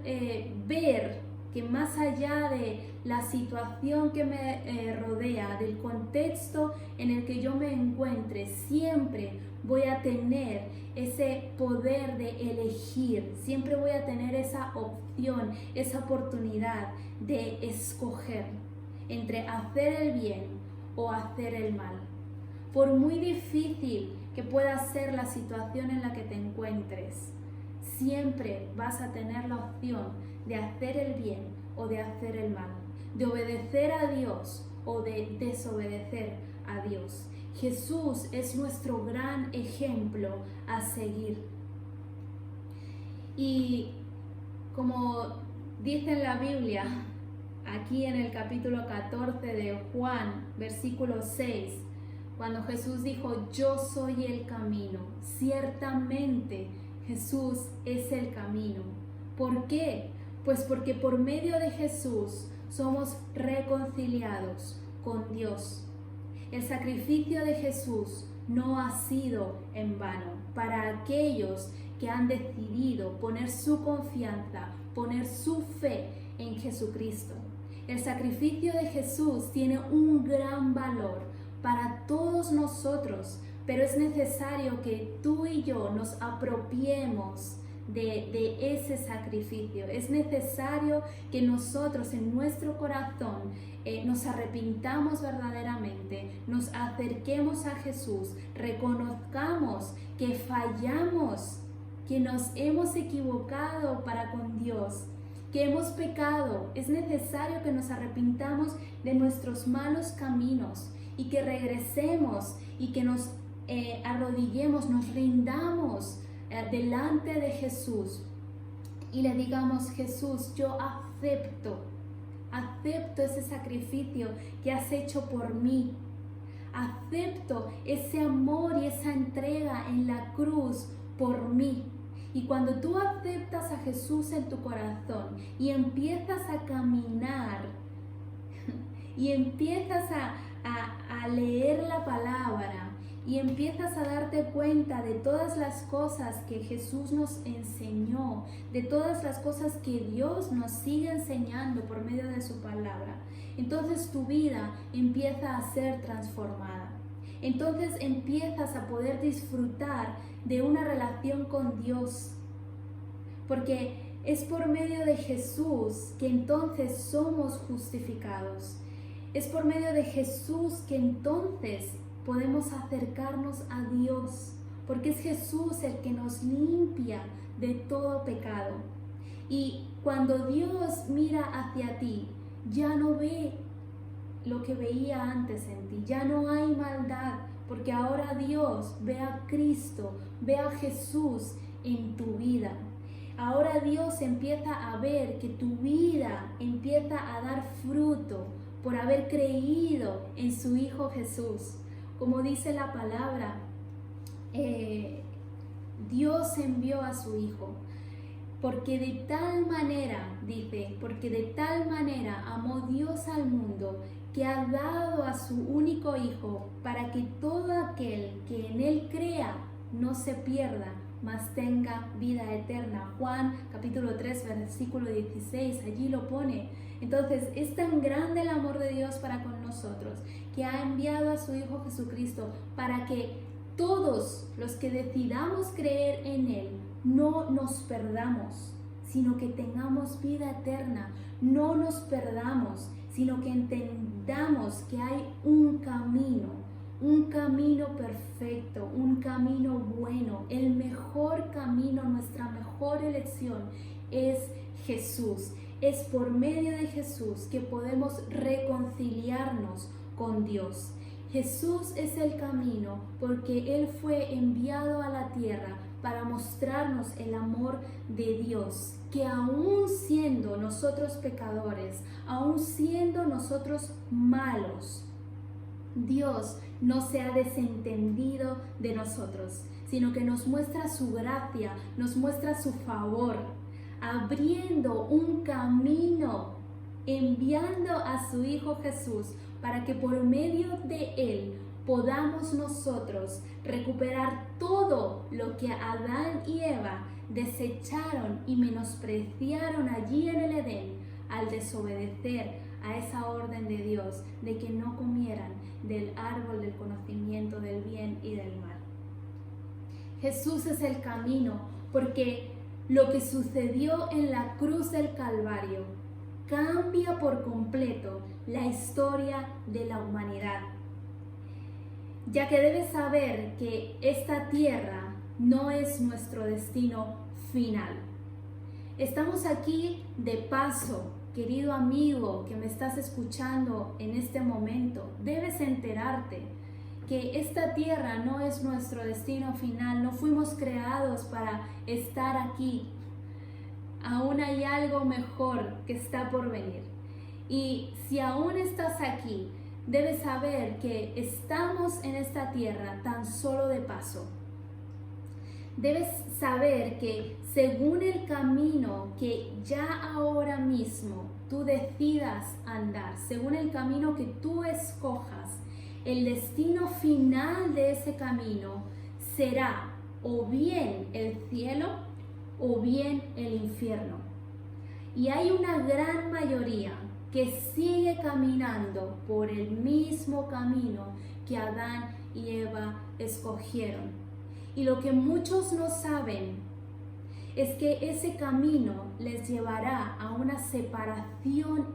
ver que más allá de la situación que me rodea, del contexto en el que yo me encuentre, siempre voy a tener ese poder de elegir, siempre voy a tener esa opción, esa oportunidad de escoger entre hacer el bien o hacer el mal. Por muy difícil que pueda ser la situación en la que te encuentres, siempre vas a tener la opción de hacer el bien o de hacer el mal, de obedecer a Dios o de desobedecer a Dios. Jesús es nuestro gran ejemplo a seguir. Y como dice en la Biblia, aquí en el capítulo 14 de Juan, versículo 6, cuando Jesús dijo: yo soy el camino, ciertamente Jesús es el camino. ¿Por qué? Pues porque por medio de Jesús somos reconciliados con Dios. El sacrificio de Jesús no ha sido en vano para aquellos que han decidido poner su confianza, poner su fe en Jesucristo. El sacrificio de Jesús tiene un gran valor para todos nosotros, pero es necesario que tú y yo nos apropiemos de ese sacrificio. Es necesario que nosotros en nuestro corazón nos arrepintamos verdaderamente, nos acerquemos a Jesús, reconozcamos que fallamos, que nos hemos equivocado para con Dios, que hemos pecado. Es necesario que nos arrepintamos de nuestros malos caminos y que regresemos y que nos arrodillemos, nos rindamos delante de Jesús y le digamos: Jesús, yo acepto ese sacrificio que has hecho por mí, acepto ese amor y esa entrega en la cruz por mí. Y cuando tú aceptas a Jesús en tu corazón y empiezas a caminar y empiezas a leer la palabra y empiezas a darte cuenta de todas las cosas que Jesús nos enseñó, de todas las cosas que Dios nos sigue enseñando por medio de su palabra, entonces tu vida empieza a ser transformada. Entonces empiezas a poder disfrutar de una relación con Dios, porque es por medio de Jesús que entonces somos justificados. Es por medio de Jesús que entonces podemos acercarnos a Dios, porque es Jesús el que nos limpia de todo pecado. Y cuando Dios mira hacia ti, ya no ve lo que veía antes en ti, ya no hay maldad, porque ahora Dios ve a Cristo, ve a Jesús en tu vida. Ahora Dios empieza a ver que tu vida empieza a dar fruto por haber creído en su Hijo Jesús. Como dice la palabra, Dios envió a su Hijo, porque de tal manera, dice, porque de tal manera amó Dios al mundo, que ha dado a su único Hijo para que todo aquel que en Él crea no se pierda, mas tenga vida eterna. Juan capítulo 3, versículo 16, allí lo pone. Entonces, es tan grande el amor de Dios para con nosotros, que ha enviado a su Hijo Jesucristo para que todos los que decidamos creer en Él no nos perdamos, sino que tengamos vida eterna. No nos perdamos, sino que entendamos que hay un camino perfecto, un camino bueno, el mejor camino, nuestra mejor elección es Jesús. Es por medio de Jesús que podemos reconciliarnos con Dios. Jesús es el camino porque Él fue enviado a la tierra para mostrarnos el amor de Dios, que aún siendo nosotros pecadores, aún siendo nosotros malos, Dios no se ha desentendido de nosotros, sino que nos muestra su gracia, nos muestra su favor, abriendo un camino, enviando a su Hijo Jesús para que por medio de Él podamos nosotros recuperar todo lo que Adán y Eva desecharon y menospreciaron allí en el Edén al desobedecer a esa orden de Dios de que no comieran del árbol del conocimiento del bien y del mal. Jesús es el camino porque lo que sucedió en la cruz del Calvario cambia por completo la historia de la humanidad, ya que debes saber que esta tierra no es nuestro destino final. Estamos aquí de paso, querido amigo que me estás escuchando en este momento. Debes enterarte que esta tierra no es nuestro destino final, no fuimos creados para estar aquí. Aún hay algo mejor que está por venir. Y si aún estás aquí, debes saber que estamos en esta tierra tan solo de paso. Debes saber que según el camino que ya ahora mismo tú decidas andar, según el camino que tú escojas, el destino final de ese camino será o bien el cielo o bien el infierno. Y hay una gran mayoría que sigue caminando por el mismo camino que Adán y Eva escogieron. Y lo que muchos no saben es que ese camino les llevará a una separación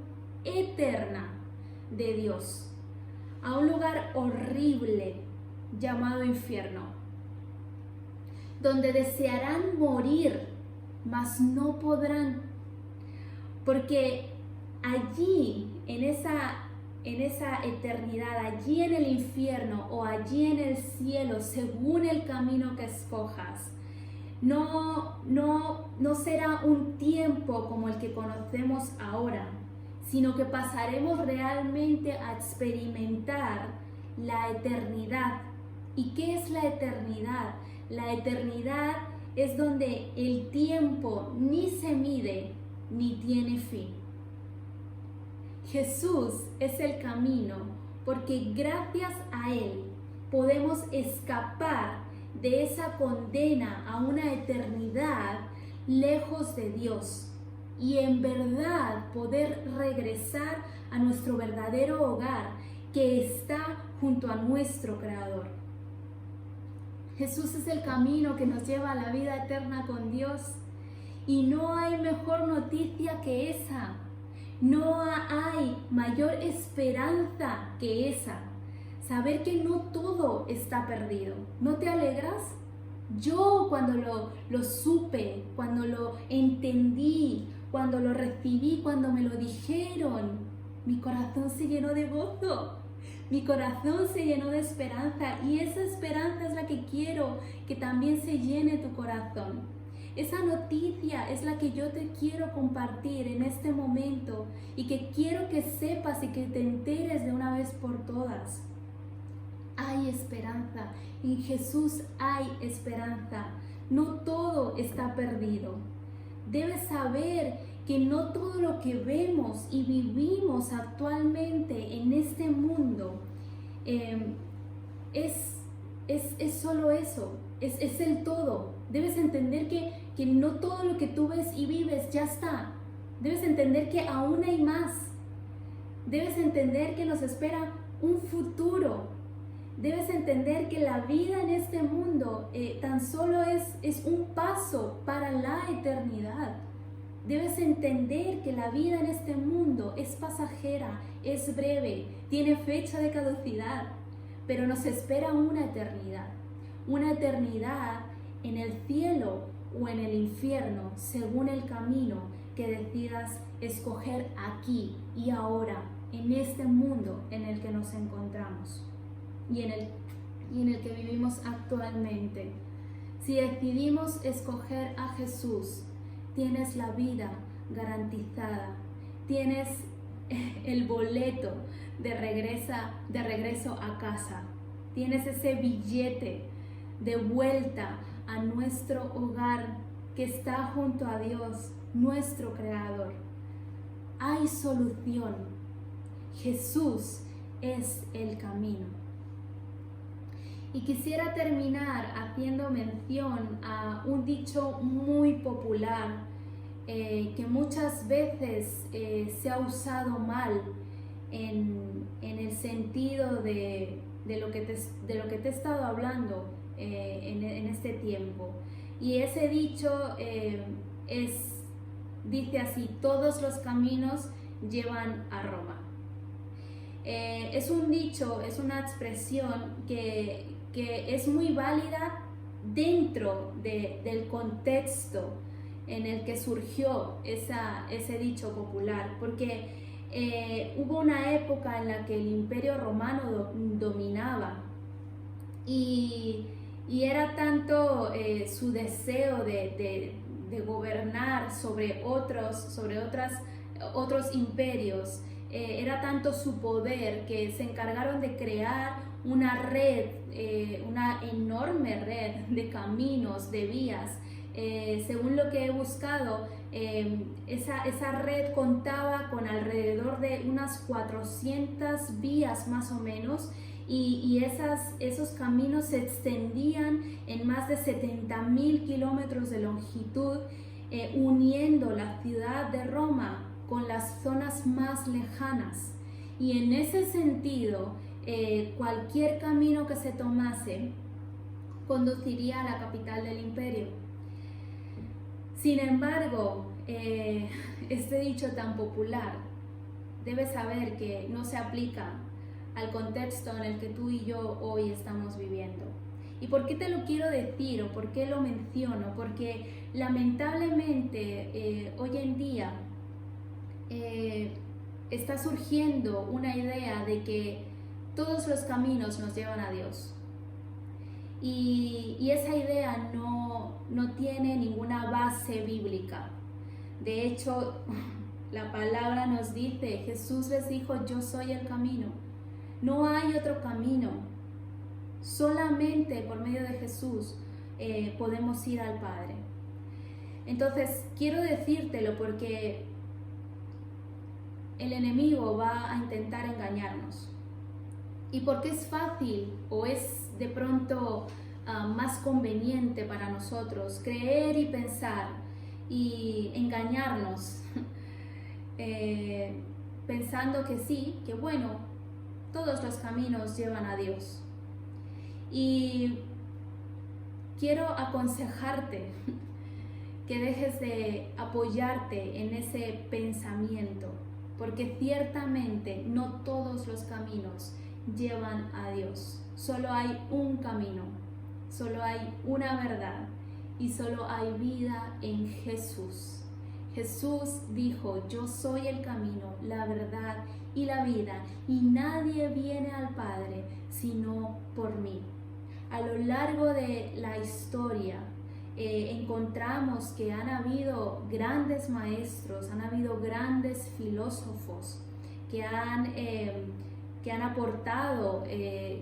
eterna de Dios, a un lugar horrible llamado infierno, donde desearán morir, mas no podrán, porque allí, en esa eternidad, allí en el infierno o allí en el cielo, según el camino que escojas, no será un tiempo como el que conocemos ahora, sino que pasaremos realmente a experimentar la eternidad. ¿Y qué es la eternidad? La eternidad es donde el tiempo ni se mide ni tiene fin. Jesús es el camino porque gracias a Él podemos escapar de esa condena a una eternidad lejos de Dios y en verdad poder regresar a nuestro verdadero hogar que está junto a nuestro Creador. Jesús es el camino que nos lleva a la vida eterna con Dios y no hay mejor noticia que esa. No hay mayor esperanza que esa. Saber que no todo está perdido. ¿No te alegras? Yo cuando lo supe, cuando lo entendí, cuando lo recibí, cuando me lo dijeron, mi corazón se llenó de gozo. Mi corazón se llenó de esperanza y esa esperanza es la que quiero que también se llene tu corazón. Esa noticia es la que yo te quiero compartir en este momento y que quiero que sepas y que te enteres de una vez por todas. Hay esperanza, en Jesús hay esperanza, no todo está perdido. Debes saber que no todo lo que vemos y vivimos actualmente en este mundo es solo eso, es el todo. Debes entender que no todo lo que tú ves y vives ya está. Debes entender que aún hay más. Debes entender que nos espera un futuro. Debes entender que la vida en este mundo tan solo es un paso para la eternidad. Debes entender que la vida en este mundo es pasajera, es breve, tiene fecha de caducidad, pero nos espera una eternidad en el cielo o en el infierno, según el camino que decidas escoger aquí y ahora, en este mundo en el que nos encontramos y en el que vivimos actualmente. Si decidimos escoger a Jesús, tienes la vida garantizada, tienes el boleto de regreso a casa, tienes ese billete de vuelta a nuestro hogar que está junto a Dios, nuestro Creador. Hay solución. Jesús es el camino. Y quisiera terminar haciendo mención a un dicho muy popular que muchas veces se ha usado mal en el sentido de lo que te he estado hablando en este tiempo. Y ese dicho dice así: todos los caminos llevan a Roma. Es un dicho, es una expresión que es muy válida dentro del contexto en el que surgió ese dicho popular, porque hubo una época en la que el Imperio Romano dominaba y era tanto su deseo de gobernar sobre otros imperios, era tanto su poder que se encargaron de crear una red, una enorme red de caminos, de vías. Según lo que he buscado, esa red contaba con alrededor de unas 400 vías más o menos, y esos caminos se extendían en más de 70.000 kilómetros de longitud, uniendo la ciudad de Roma con las zonas más lejanas. Y en ese sentido, cualquier camino que se tomase conduciría a la capital del imperio. Sin embargo, este dicho tan popular, debes saber que no se aplica al contexto en el que tú y yo hoy estamos viviendo. ¿Y por qué te lo quiero decir o por qué lo menciono? Porque lamentablemente hoy en día está surgiendo una idea de que todos los caminos nos llevan a Dios. Y esa idea no tiene ninguna base bíblica. De hecho, la palabra nos dice, Jesús les dijo: yo soy el camino. No hay otro camino. Solamente por medio de Jesús podemos ir al Padre. Entonces, quiero decírtelo porque el enemigo va a intentar engañarnos. Y porque es fácil o es de pronto más conveniente para nosotros creer y pensar y engañarnos pensando que sí, que bueno, todos los caminos llevan a Dios. Y quiero aconsejarte que dejes de apoyarte en ese pensamiento, porque ciertamente no todos los caminos llevan a Dios. Solo hay un camino, solo hay una verdad y solo hay vida en Jesús. Jesús dijo: yo soy el camino, la verdad y la vida, y nadie viene al Padre sino por mí. A lo largo de la historia encontramos que han habido grandes maestros, han habido grandes filósofos que han aportado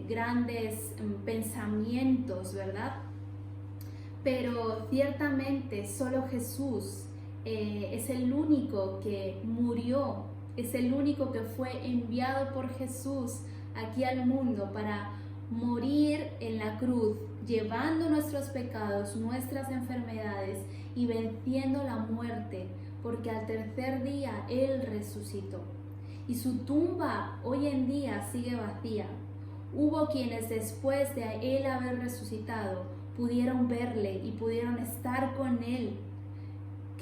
grandes pensamientos, ¿verdad? Pero ciertamente solo Jesús es el único que murió, es el único que fue enviado por Jesús aquí al mundo para morir en la cruz, llevando nuestros pecados, nuestras enfermedades y venciendo la muerte, porque al tercer día Él resucitó. Y su tumba hoy en día sigue vacía. Hubo quienes después de Él haber resucitado pudieron verle y pudieron estar con Él.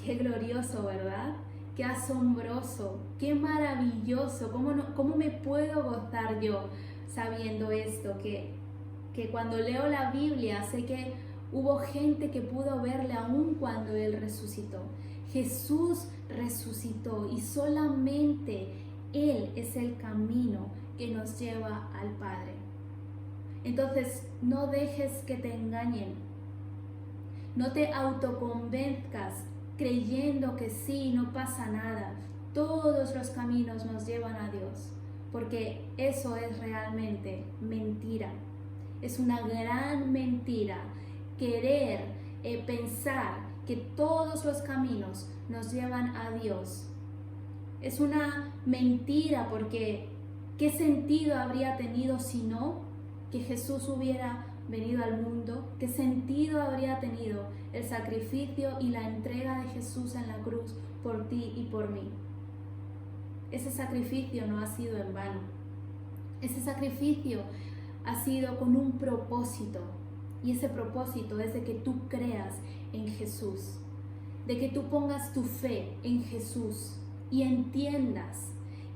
Qué glorioso, ¿verdad? Qué asombroso, qué maravilloso. ¿Cómo me puedo gozar yo sabiendo esto? Que cuando leo la Biblia sé que hubo gente que pudo verle aún cuando Él resucitó. Jesús resucitó y solamente Él es el camino que nos lleva al Padre. Entonces, no dejes que te engañen. No te autoconvenzcas creyendo que sí, no pasa nada. Todos los caminos nos llevan a Dios, porque eso es realmente mentira. Es una gran mentira querer pensar que todos los caminos nos llevan a Dios. Es una mentira porque ¿qué sentido habría tenido si no que Jesús hubiera venido al mundo? ¿Qué sentido habría tenido el sacrificio y la entrega de Jesús en la cruz por ti y por mí? Ese sacrificio no ha sido en vano. Ese sacrificio ha sido con un propósito, y ese propósito es de que tú creas en Jesús, de que tú pongas tu fe en Jesús y entiendas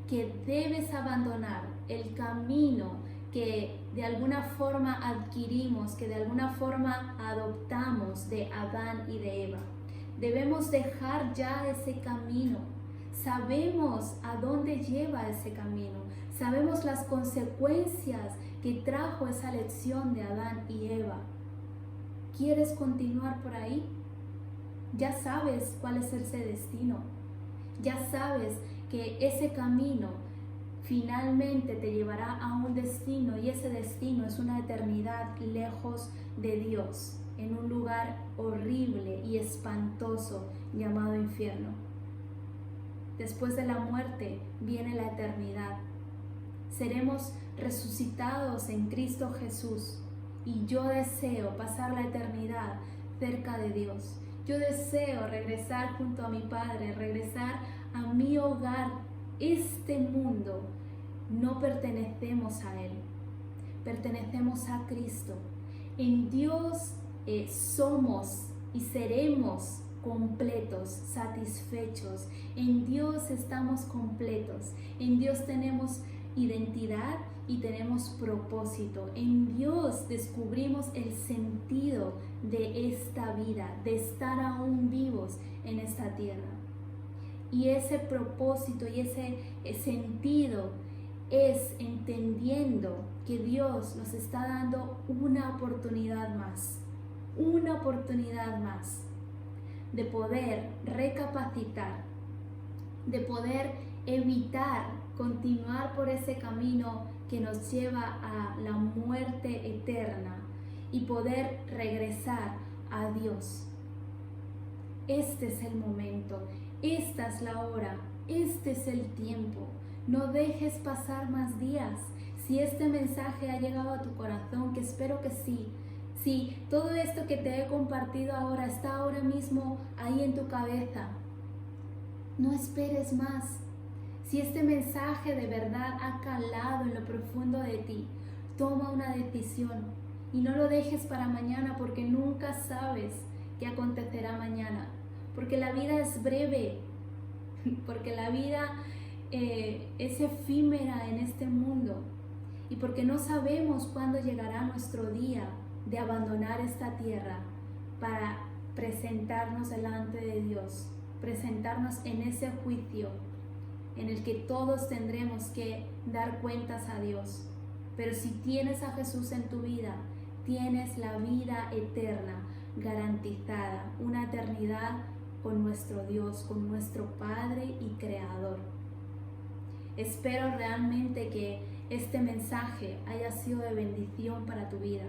que debes abandonar el camino que de alguna forma adquirimos, que de alguna forma adoptamos de Adán y de Eva. Debemos dejar ya ese camino. Sabemos a dónde lleva ese camino. Sabemos las consecuencias que trajo esa lección de Adán y Eva. ¿Quieres continuar por ahí? Ya sabes cuál es ese destino. Ya sabes que ese camino finalmente te llevará a un destino, y ese destino es una eternidad lejos de Dios, en un lugar horrible y espantoso llamado infierno. Después de la muerte viene la eternidad. Seremos resucitados en Cristo Jesús, y yo deseo pasar la eternidad cerca de Dios. Yo deseo regresar junto a mi Padre, regresar a mi hogar. Este mundo no pertenecemos a Él, pertenecemos a Cristo. En Dios somos y seremos completos, satisfechos. En Dios estamos completos. En Dios tenemos identidad y tenemos propósito. En Dios descubrimos el sentido de esta vida, de estar aún vivos en esta tierra. Y ese propósito y ese sentido es entendiendo que Dios nos está dando una oportunidad más de poder recapacitar, de poder evitar continuar por ese camino que nos lleva a la muerte eterna y poder regresar a Dios. Este es el momento, esta es la hora, este es el tiempo. No dejes pasar más días. Si este mensaje ha llegado a tu corazón, que espero que sí, si todo esto que te he compartido ahora está ahora mismo ahí en tu cabeza, no esperes más. Si este mensaje de verdad ha calado en lo profundo de ti, toma una decisión y no lo dejes para mañana, porque nunca sabes qué acontecerá mañana, porque la vida es breve, porque la vida es efímera en este mundo, y porque no sabemos cuándo llegará nuestro día de abandonar esta tierra para presentarnos delante de Dios, presentarnos en ese juicio en el que todos tendremos que dar cuentas a Dios. Pero si tienes a Jesús en tu vida, tienes la vida eterna garantizada, una eternidad con nuestro Dios, con nuestro Padre y Creador. Espero realmente que este mensaje haya sido de bendición para tu vida.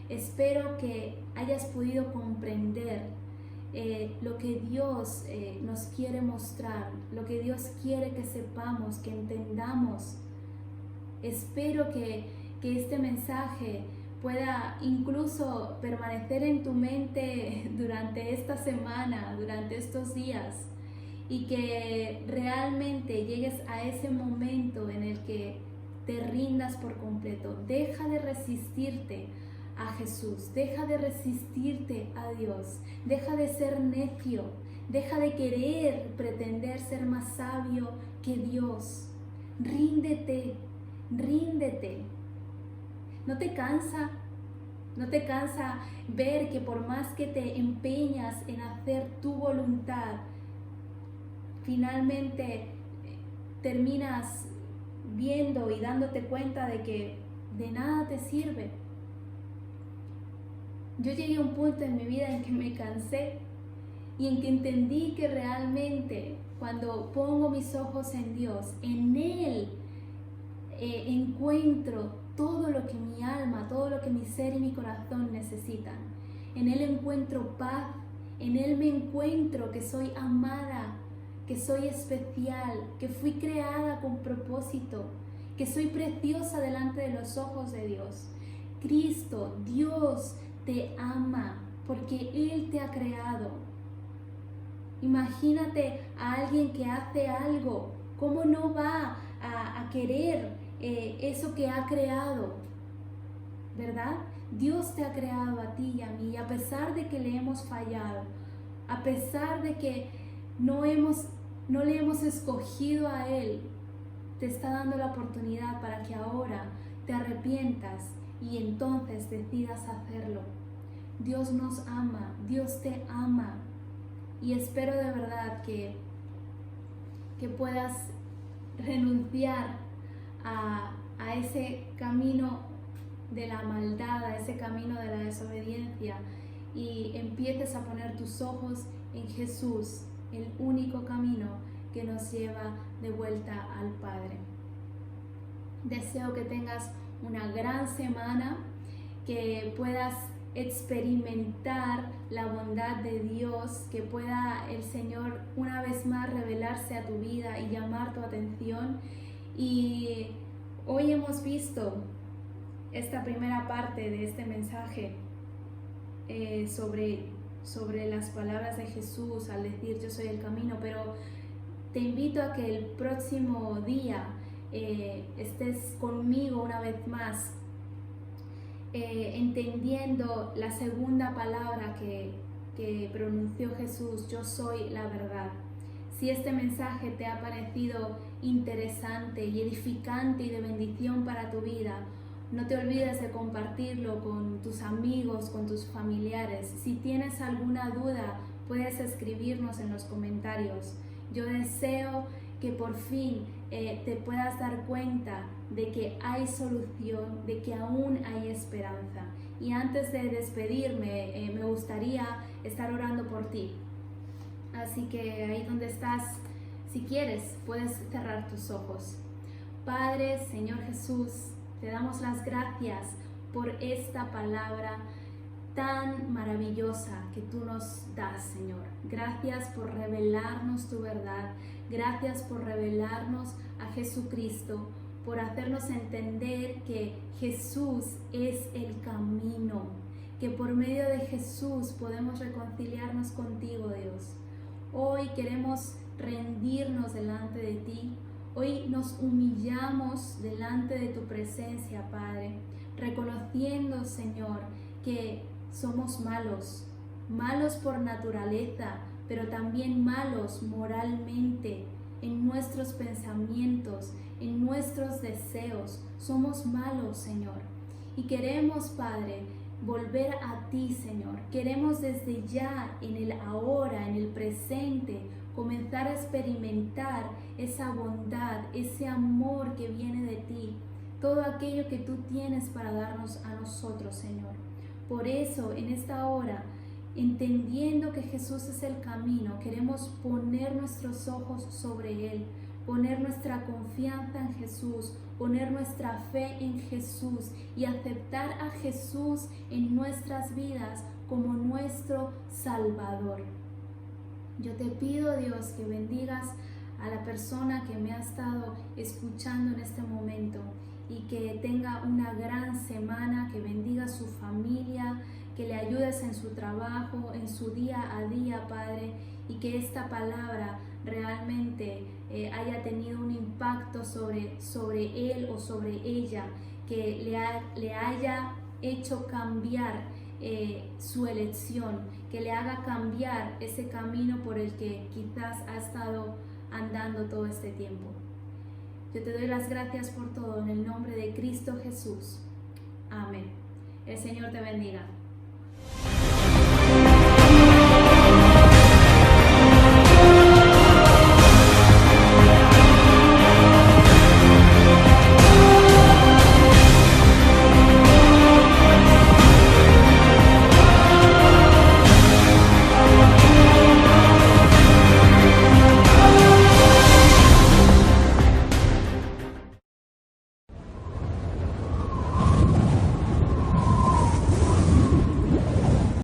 Espero que hayas podido comprender lo que Dios nos quiere mostrar, lo que Dios quiere que sepamos, que entendamos. Espero que este mensaje pueda incluso permanecer en tu mente durante esta semana, durante estos días, y que realmente llegues a ese momento en el que te rindas por completo. Deja de resistirte a Jesús, deja de resistirte a Dios, deja de ser necio, deja de querer pretender ser más sabio que Dios. Ríndete, ríndete. ¿No te cansa? ¿No te cansa ver que por más que te empeñas en hacer tu voluntad, finalmente terminas viendo y dándote cuenta de que de nada te sirve? Yo llegué a un punto en mi vida en que me cansé y en que entendí que realmente cuando pongo mis ojos en Dios, en Él encuentro todo lo que mi alma, todo lo que mi ser y mi corazón necesitan. En Él encuentro paz, en Él me encuentro que soy amada, que soy especial, que fui creada con propósito, que soy preciosa delante de los ojos de Dios. Cristo, Dios, te ama porque Él te ha creado. Imagínate a alguien que hace algo, ¿cómo no va a querer eso que ha creado? ¿Verdad? Dios te ha creado a ti y a mí, y a pesar de que le hemos fallado, a pesar de que no le hemos escogido a Él, te está dando la oportunidad para que ahora te arrepientas y entonces decidas hacerlo. Dios nos ama, Dios te ama, y espero de verdad que puedas renunciar a ese camino de la maldad, a ese camino de la desobediencia, y empieces a poner tus ojos en Jesús, el único camino que nos lleva de vuelta al Padre. Deseo que tengas una gran semana, que puedas experimentar la bondad de Dios, que pueda el Señor una vez más revelarse a tu vida y llamar tu atención. Y hoy hemos visto esta primera parte de este mensaje sobre las palabras de Jesús al decir yo soy el camino, pero te invito a que el próximo día estés conmigo una vez más, entendiendo la segunda palabra que pronunció Jesús: yo soy la verdad. Si este mensaje te ha parecido interesante y edificante y de bendición para tu vida, no te olvides de compartirlo con tus amigos, con tus familiares. Si tienes alguna duda, puedes escribirnos en los comentarios. Yo deseo que por fin te puedas dar cuenta de que hay solución, de que aún hay esperanza. Y antes de despedirme, me gustaría estar orando por ti. Así que ahí donde estás, si quieres, puedes cerrar tus ojos. Padre, Señor Jesús, te damos las gracias por esta palabra tan maravillosa que tú nos das, Señor. Gracias por revelarnos tu verdad. Gracias por revelarnos a Jesucristo, por hacernos entender que Jesús es el camino, que por medio de Jesús podemos reconciliarnos contigo, Dios. Hoy queremos rendirnos delante de ti. Hoy nos humillamos delante de tu presencia, Padre, reconociendo, Señor, que somos malos, malos por naturaleza, pero también malos moralmente, en nuestros pensamientos, en nuestros deseos. Somos malos, Señor. Y queremos, Padre, volver a ti, Señor. Queremos desde ya, en el ahora, en el presente, comenzar a experimentar esa bondad, ese amor que viene de ti, todo aquello que tú tienes para darnos a nosotros, Señor. Por eso, en esta hora, entendiendo que Jesús es el camino, queremos poner nuestros ojos sobre Él, poner nuestra confianza en Jesús, poner nuestra fe en Jesús y aceptar a Jesús en nuestras vidas como nuestro Salvador. Yo te pido, Dios, que bendigas a la persona que me ha estado escuchando en este momento y que tenga una gran semana, que bendiga a su familia, que le ayudes en su trabajo, en su día a día, Padre, y que esta palabra realmente haya tenido un impacto sobre él o sobre ella, que le haya hecho cambiar su elección, que le haga cambiar ese camino por el que quizás ha estado andando todo este tiempo. Yo te doy las gracias por todo en el nombre de Cristo Jesús. Amén. El Señor te bendiga.